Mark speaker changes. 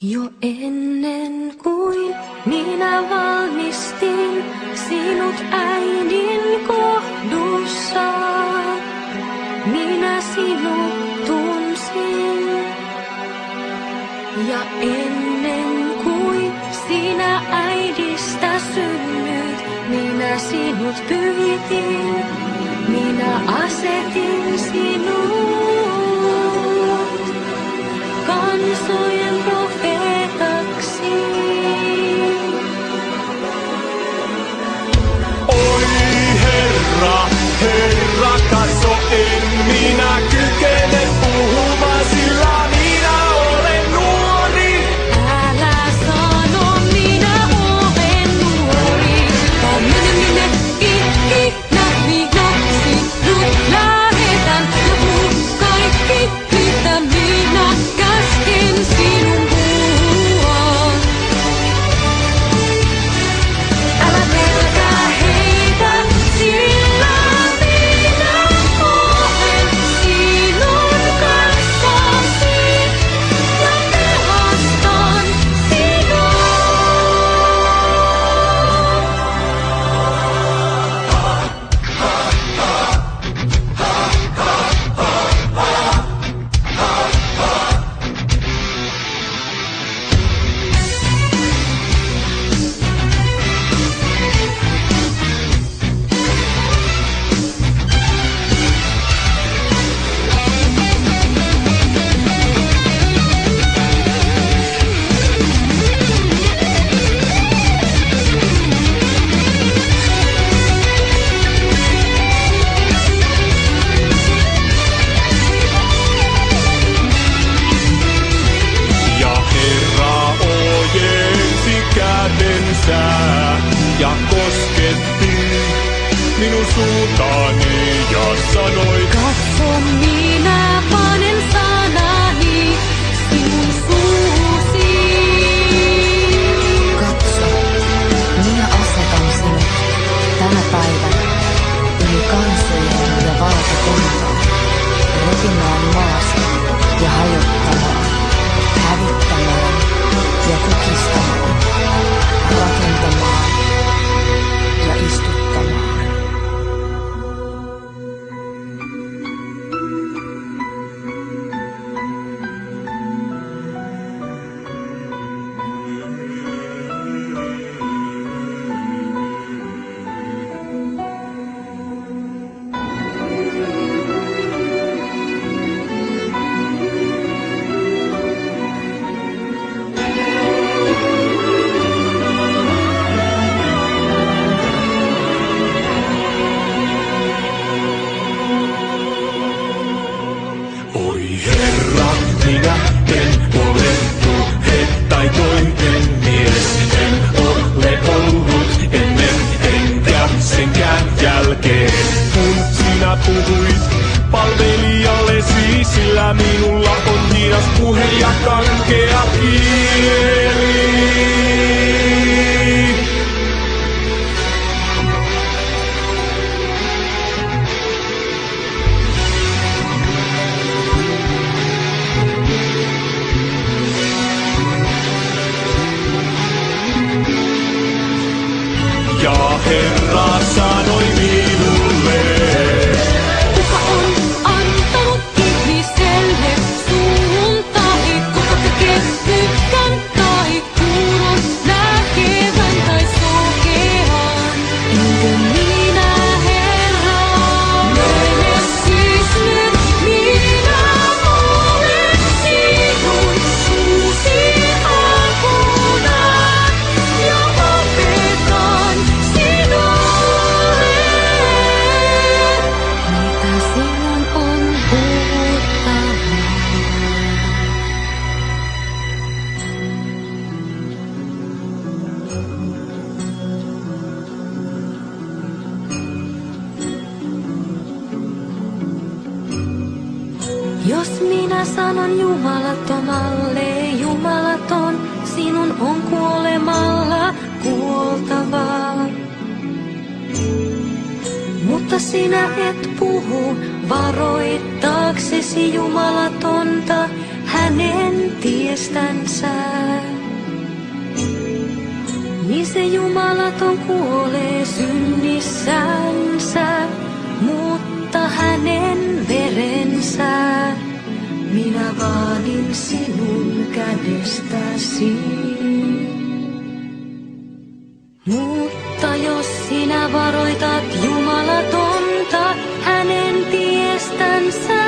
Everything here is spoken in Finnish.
Speaker 1: Jo ennen kuin minä valmistin sinut äidin kohdussa, minä sinut tunsin. Ja ennen kuin sinä äidistä synnyt, minä sinut pyhitin, minä asetin sinut kansojen profeetaksi.
Speaker 2: Oi Herra, Herra, katso, en minä kykene puhumaan, sillä minä olen nuori.
Speaker 1: Älä sano, minä olen nuori, vaan minä ikinä vihoksi sinut lähetän ja muut kaikki, mitä minä käsken sinun puhua. Älä pelkää heitä, sillä minä olen sinun kanssasi ja pelastan sinut.
Speaker 2: Ja Herra ojensi kätensä ja kosketti minun suuntaani ja sanoi,
Speaker 1: Katso, minä panen sanani sinun suusi.
Speaker 3: Katso, minä asetan sinut tänä päivänä yli kansojen ja valtakuntaa, repimään maasta ja hajottamaan, hävittämään ja kukistamaan, rakentamaan ja istuttamaan.
Speaker 2: oi Herra, minä en ole puhe tai toinen mies, en ole ollut ennen enkä senkään jälkeen. Kun sinä puhuit palvelijallesi, sillä minulla on hidas puhe ja kankea kieli. Ja Herra sanoi minulle,
Speaker 1: Kuka on antanut ihmiselle suun tai kuka tekee tykkän tai kuulon, näkevän tai sokean? Enkö minä, Herra? Mene siis nyt, minä olen sinun suusi apuna ja opetan sinulle, mitä sinun on puhuttava. Jos minä sanon jumalattomalle, jumalaton, sinun on kuolemalla kuoltava. Mutta sinä et puhu varoittaaksesi jumalatonta hänen tiensä. tiestänsä. Niin se jumalaton kuolee synnissänsä, mutta hänen verensä minä vaadin sinun kädestäsi. Mutta jos sinä varoitat jumalatonta hänen tiestänsä,